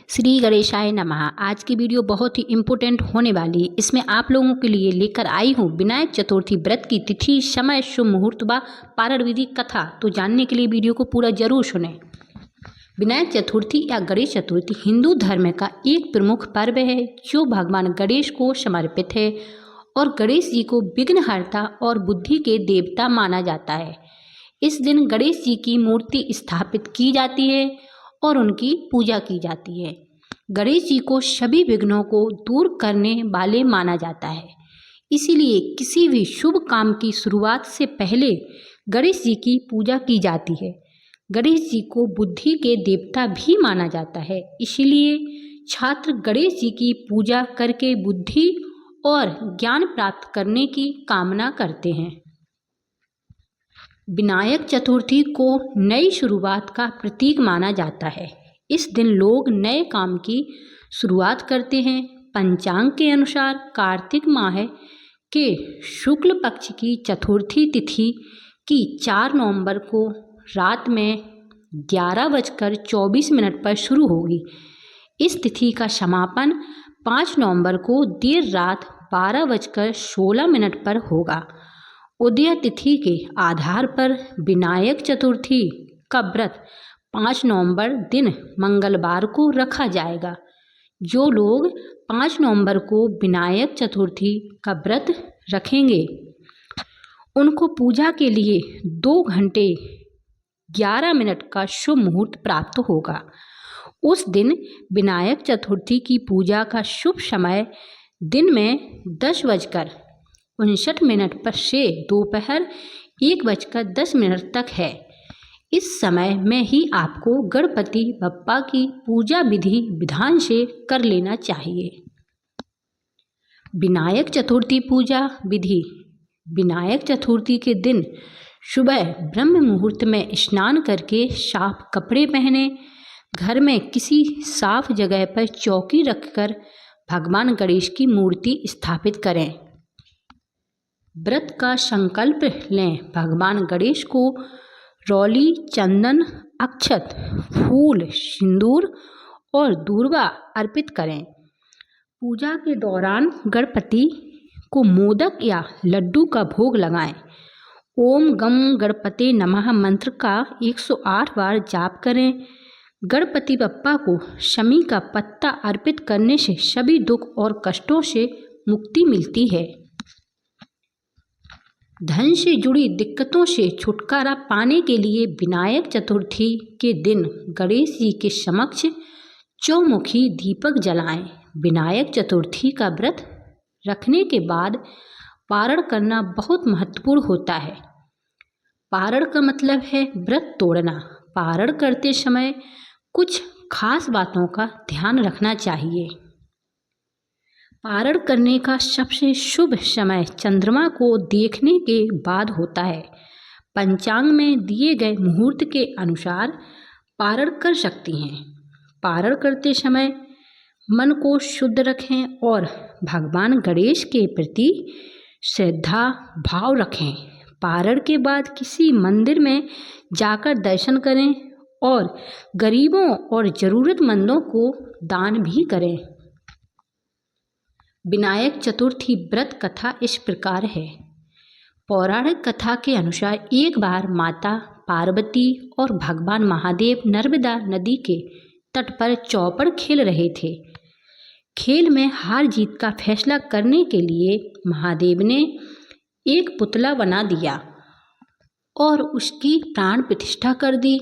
श्री गणेशाय नमः। आज की वीडियो बहुत ही इम्पोर्टेंट होने वाली है। इसमें आप लोगों के लिए लेकर आई हूँ विनायक चतुर्थी व्रत की तिथि, समय, शुभ मुहूर्त व पारण विधि कथा। तो जानने के लिए वीडियो को पूरा जरूर सुनें। विनायक चतुर्थी या गणेश चतुर्थी हिंदू धर्म का एक प्रमुख पर्व है जो भगवान गणेश को समर्पित है और गणेश जी को विघ्नहर्ता और बुद्धि के देवता माना जाता है। इस दिन गणेश जी की मूर्ति स्थापित की जाती है और उनकी पूजा की जाती है। गणेश जी को सभी विघ्नों को दूर करने वाले माना जाता है, इसीलिए किसी भी शुभ काम की शुरुआत से पहले गणेश जी की पूजा की जाती है। गणेश जी को बुद्धि के देवता भी माना जाता है, इसीलिए छात्र गणेश जी की पूजा करके बुद्धि और ज्ञान प्राप्त करने की कामना करते हैं। विनायक चतुर्थी को नई शुरुआत का प्रतीक माना जाता है। इस दिन लोग नए काम की शुरुआत करते हैं। पंचांग के अनुसार कार्तिक माह के शुक्ल पक्ष की चतुर्थी तिथि की 4 नवंबर को रात में 11:24 पर शुरू होगी। इस तिथि का समापन 5 नवंबर को देर रात 12:16 पर होगा। उदय तिथि के आधार पर विनायक चतुर्थी का व्रत 5 नवंबर दिन मंगलवार को रखा जाएगा। जो लोग 5 नवंबर को विनायक चतुर्थी का व्रत रखेंगे उनको पूजा के लिए 2 घंटे 11 मिनट का शुभ मुहूर्त प्राप्त होगा। उस दिन विनायक चतुर्थी की पूजा का शुभ समय दिन में 10:59 पर से दोपहर 1:10 तक है। इस समय में ही आपको गणपति बप्पा की पूजा विधि विधान से कर लेना चाहिए। विनायक चतुर्थी पूजा विधि। विनायक चतुर्थी के दिन सुबह ब्रह्म मुहूर्त में स्नान करके साफ कपड़े पहने, घर में किसी साफ जगह पर चौकी रखकर भगवान गणेश की मूर्ति स्थापित करें। व्रत का संकल्प लें। भगवान गणेश को रौली, चंदन, अक्षत, फूल, सिंदूर और दूर्वा अर्पित करें। पूजा के दौरान गणपति को मोदक या लड्डू का भोग लगाएं। ओम गम गणपते नमः मंत्र का 108 बार जाप करें। गणपति बप्पा को शमी का पत्ता अर्पित करने से सभी दुख और कष्टों से मुक्ति मिलती है। धन से जुड़ी दिक्कतों से छुटकारा पाने के लिए विनायक चतुर्थी के दिन गणेश जी के समक्ष चौमुखी दीपक जलाएं। विनायक चतुर्थी का व्रत रखने के बाद पारण करना बहुत महत्वपूर्ण होता है। पारण का मतलब है व्रत तोड़ना। पारण करते समय कुछ खास बातों का ध्यान रखना चाहिए। पारण करने का सबसे शुभ समय चंद्रमा को देखने के बाद होता है। पंचांग में दिए गए मुहूर्त के अनुसार पारण कर सकती हैं। पारण करते समय मन को शुद्ध रखें और भगवान गणेश के प्रति श्रद्धा भाव रखें। पारण के बाद किसी मंदिर में जाकर दर्शन करें और गरीबों और ज़रूरतमंदों को दान भी करें। विनायक चतुर्थी व्रत कथा इस प्रकार है। पौराणिक कथा के अनुसार एक बार माता पार्वती और भगवान महादेव नर्मदा नदी के तट पर चौपड़ खेल रहे थे। खेल में हार जीत का फैसला करने के लिए महादेव ने एक पुतला बना दिया और उसकी प्राण प्रतिष्ठा कर दी।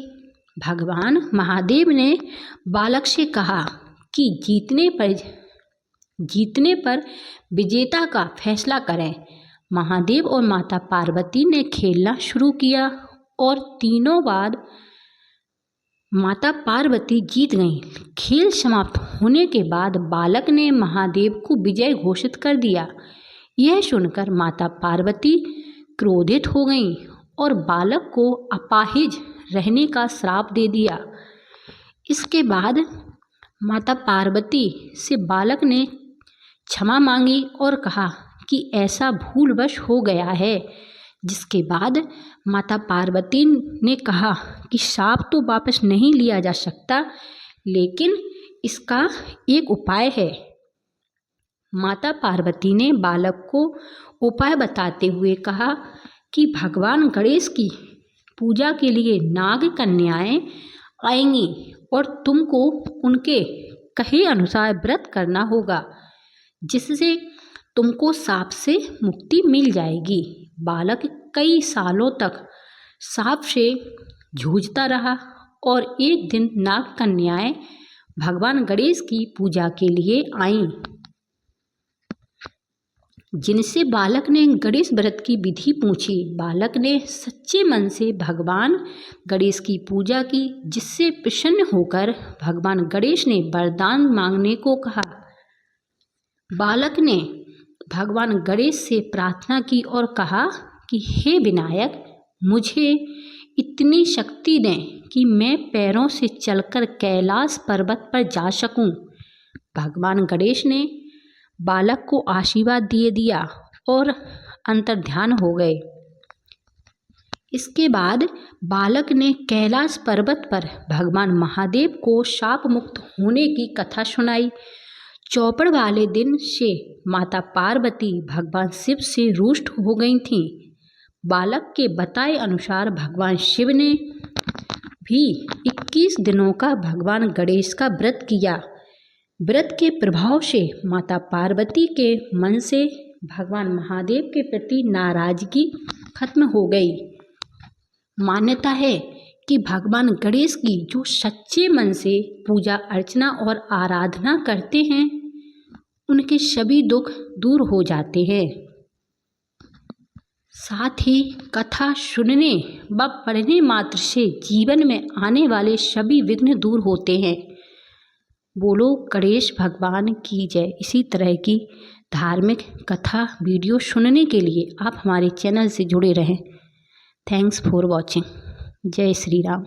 भगवान महादेव ने बालक से कहा कि जीतने पर विजेता का फैसला करें। महादेव और माता पार्वती ने खेलना शुरू किया और तीनों बार माता पार्वती जीत गईं। खेल समाप्त होने के बाद बालक ने महादेव को विजय घोषित कर दिया। यह सुनकर माता पार्वती क्रोधित हो गईं और बालक को अपाहिज रहने का श्राप दे दिया। इसके बाद माता पार्वती से बालक ने क्षमा मांगी और कहा कि ऐसा भूलवश हो गया है। जिसके बाद माता पार्वती ने कहा कि श्राप तो वापस नहीं लिया जा सकता, लेकिन इसका एक उपाय है। माता पार्वती ने बालक को उपाय बताते हुए कहा कि भगवान गणेश की पूजा के लिए नाग कन्याएं आएंगी और तुमको उनके कहे अनुसार व्रत करना होगा, जिससे तुमको साप से मुक्ति मिल जाएगी। बालक कई सालों तक साप से जूझता रहा और एक दिन नाग कन्याएं भगवान गणेश की पूजा के लिए आईं, जिनसे बालक ने गणेश व्रत की विधि पूछी। बालक ने सच्चे मन से भगवान गणेश की पूजा की, जिससे प्रसन्न होकर भगवान गणेश ने वरदान मांगने को कहा। बालक ने भगवान गणेश से प्रार्थना की और कहा कि हे विनायक, मुझे इतनी शक्ति दें कि मैं पैरों से चलकर कैलाश पर्वत पर जा सकूं। भगवान गणेश ने बालक को आशीर्वाद दिया और अंतर्ध्यान हो गए। इसके बाद बालक ने कैलाश पर्वत पर भगवान महादेव को शाप मुक्त होने की कथा सुनाई। चौपड़ वाले दिन से माता पार्वती भगवान शिव से रुष्ट हो गई थीं। बालक के बताए अनुसार भगवान शिव ने भी 21 दिनों का भगवान गणेश का व्रत किया। व्रत के प्रभाव से माता पार्वती के मन से भगवान महादेव के प्रति नाराजगी खत्म हो गई। मान्यता है कि भगवान गणेश की जो सच्चे मन से पूजा अर्चना और आराधना करते हैं, उनके सभी दुख दूर हो जाते हैं। साथ ही कथा सुनने व पढ़ने मात्र से जीवन में आने वाले सभी विघ्न दूर होते हैं। बोलो गणेश भगवान की जय। इसी तरह की धार्मिक कथा वीडियो सुनने के लिए आप हमारे चैनल से जुड़े रहें। Thanks for watching. जय श्री राम।